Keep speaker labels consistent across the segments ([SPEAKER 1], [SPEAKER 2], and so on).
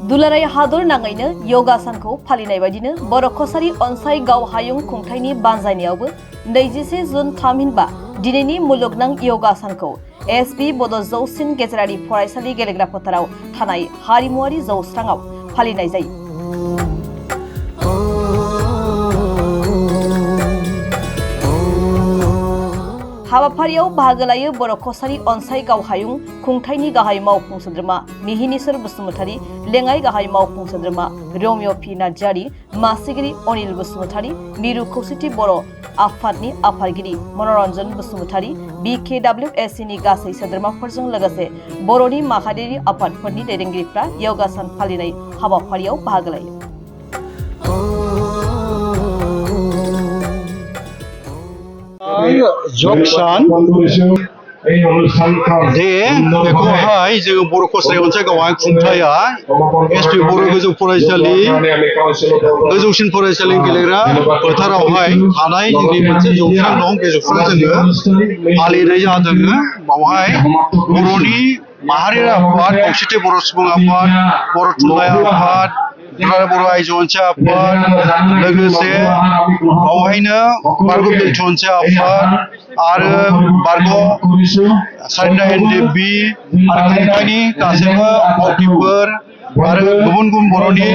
[SPEAKER 1] दुलाराय हादर नाङैनो योगा सानखौ फालिनाय बायदिनो बर' कसारी अनसाय गाव हायुं खुंथायनि बानजायनायावबो 21 जुन थामहिनबा दिनैनि मुलुगनां योगा सानखौ एसबी बड' जौसिन गेजेरारि फरायसालि गेलेग्रा फोथाराव थानाय हारिमुआरि जौस्राङाव फालिनाय जायो। हाबाफारियाव बाहागो लायो बर' कसारी अनसाय गाव हायुं खुंथायनि गाहाय मावफुं सोद्रोमा मिहिनीश्वर बसुमतारी, लेङाइ गाहाय मावफुं सोद्रोमा रमिय पि नार्जारी, मासिगिरि अनिल बसुमतारी, मिरु खौसेथि बर' आफादनि आफादगिरि मनरन्जन बसुमतारी, BKWSनि गासै सोद्रोमाफोरजों लोगोसे बर'नि माहारियारि आफादफोरनि दैदेनगिरिफ्रा योगा सान फालिनाय हाबाफारियाव बाहागो लायो।
[SPEAKER 2] योग सान बेखौहाय जोङो बर' कसारी अनसाय गाव हायुं खुंथाया एसपी बर' गोजौ फरायसालि गोजौसिन फरायसालि गेलेग्रा फोथारावहाय थानाय जोंनि मोनसे जौस्रां दं। बे जौस्रां जोङो फालिनाय जादों। बावहाय बर'नि माहारियारि आफाद, खौसेथि बर' सुबुं आफाद, बर' थुनलाइ आफाद, बर' आइजो अनसाय आफाद, लोगोसे बावहायनो बारग' बेलथु अनसाय आफाद आरो बारग' सारिता NDB आरो खुंथायनि गासैबो मावथिफोर आरो गुबुन गुबुन बर'नि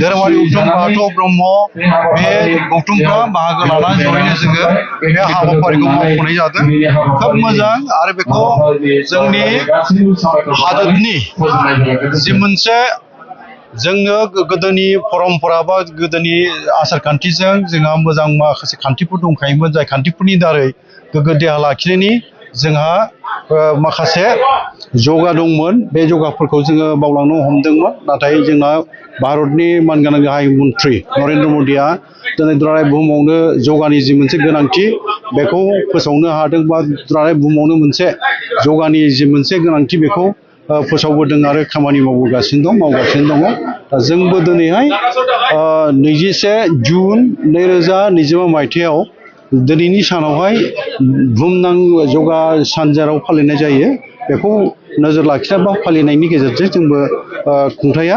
[SPEAKER 2] धोरोमारि गौथुम बाथौ ब्रह्म बे गौथुमफ्रा बाहागो लानानै जयैनो जोङो बे हाबाफारिखौ मावफुंनाय जादों। खोब मोजां आरो बेखौ जोंनि हादोरनि जि मोनसे जोङो गोदोनि परम्परा बा गोदोनि आसार खान्थिजों जोंहा मोजां माखासे खान्थिफोर दंखायोमोन, जाय खान्थिफोरनि दारै गोग्गो देहा लाखिनायनि जोंहा माखासे जगा दंमोन। बे जगाफोरखौ जोङो बावलांनो हमदोंमोन। नाथाय जोंना भारतनि मानगोनां गाहाय मन्त्रि नरेन्द्र मदिया दिनै दुलाराय बुहुमावनो जगानि जि मोनसे गोनांथि बेखौ फोसावनो हादों, बा दुलाराय बुहुमावनो मोनसे जगानि जि मोनसे गोनांथि बेखौ फोसावबोदों आरो खामानि मावगासिनो दङ। दा जोंबो दिनैहाय 21 जुन 2025 मायथाइयाव दिनैनि सानावहाय बुहुमनां योगा सान जेराव फालिनाय जायो, बेखौ नोजोर लाखिना बा फालिनायनि गेजेरजों जोंबो खुंथाया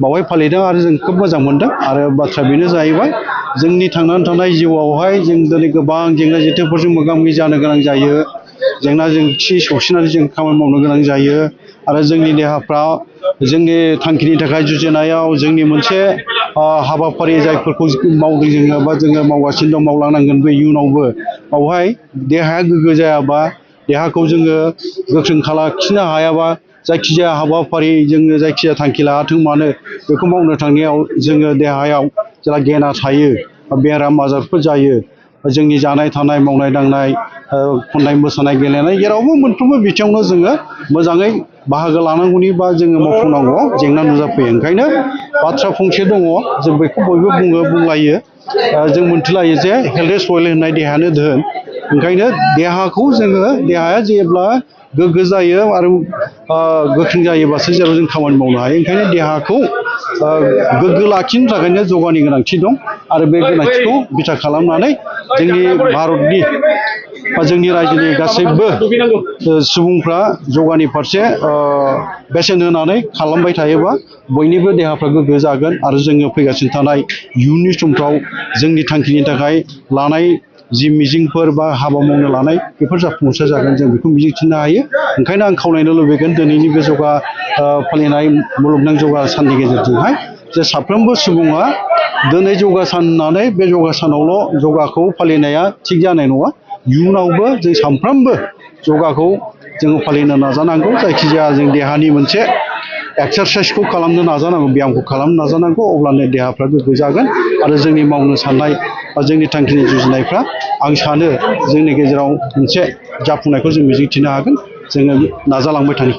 [SPEAKER 2] बावहाय फालिदों आरो जों खोब मोजां मोनदों। आरो बाथ्रा बेनो जाहैबाय जोंनि थांनानै थानाय जिउआवहाय जों दिनै गोबां जेंना जेंथोफोरजों मोगा मोगि जानो गोनां जायो, जेंना जेंसि सौसिनानै जों खामानि मावनो गोनां जायो आरो जोंनि देहाफ्रा जोंनि थांखिनि थाखाय जुजिनायाव जोंनि मोनसे हाबाफारि जायफोरखौ मावदों जोङो बा जोङो मावगासिनो दं, मावलांनांगोनबो इयुनावबो। बावहाय देहाया गोग्गो जायाबा, देहाखौ जोङो गोख्रों लाखिनो हायाबा, जायखिजाया हाबाफारि जोङो जायखिजाया थांखि लाथों मानो बेखौ मावनो थांनायाव जोङो देहायाव जेला गेना थायो, बेराम आजारफोर जायो, जोंनि जानाय थानाय मावनाय दांनाय खन्नाय मोसानाय गेलेनाय जेरावबो मोनफ्रोमबो बिथिङावनो जोङो मोजाङै बाहागो लानांगौनि बा जोङो मावफुंनांगौ जेंना नुजाफैयो। ओंखायनो बाथ्रा फंसे दङ, जों बेखौ बयबो बुंलायो, जों मोनथिलायो जे हेल्थ इज वेल्थ होननाय देहायानो धोन। ओंखायनो देहाखौ जोङो देहाया जेब्ला गोग्गो जायो आरो गोख्रों जायोबासो जेराव जों खामानि मावनो हायो। ओंखायनो देहाखौ गोग्गो लाखिनो थाखायनो जगानि गोनांथि दं आरो बे गोनांथिखौ बिथा खालामनानै जोंनि भारतनि बा जोंनि रायजोनि गासैबो सुबुंफ्रा जगानि फारसे बेसेन होनानै खालामबाय थायोबा बयनिबो देहाफ्रा गोग्गो जागोन आरो जोङो फैगासिनो थानाय इयुननि समफ्राव जोंनि थांखिनि थाखाय लानाय जि मिजिंफोर बा हाबा मावनो लानाय बेफोर जाफुंसार जागोन, जों बेखौ मिजिंथिनो हायो। ओंखायनो आं खावलायनो लुबैगोन दिनैनि बे योगा फालिनाय मुलुगनां योगा साननि गेजेरजोंहाय जे साफ्रोमबो सुबुङा दिनै योगा सान होननानै बे योगा सानावल' योगाखौ फालिनाया थिग जानाय नङा। इयुनावबो जों सानफ्रोमबो योगाखौ जोङो फालिनो नाजानांगौ। जायखिजाया जों देहानि मोनसे एक्सारसाइसखौ खालामनो नाजानांगौ, ब्यामखौ खालामनो नाजानांगौ, अब्लानो देहाफ्रा गोग्गो जागोन आरो जोंनि मावनो साननाय बा जोंनि थांखिनि जुजिनायफ्रा आं सानो जोंनि गेजेराव मोनसे जाफुंनायखौ जों मिजिंथिनो हागोन। जोङो नाजालांबाय थानि।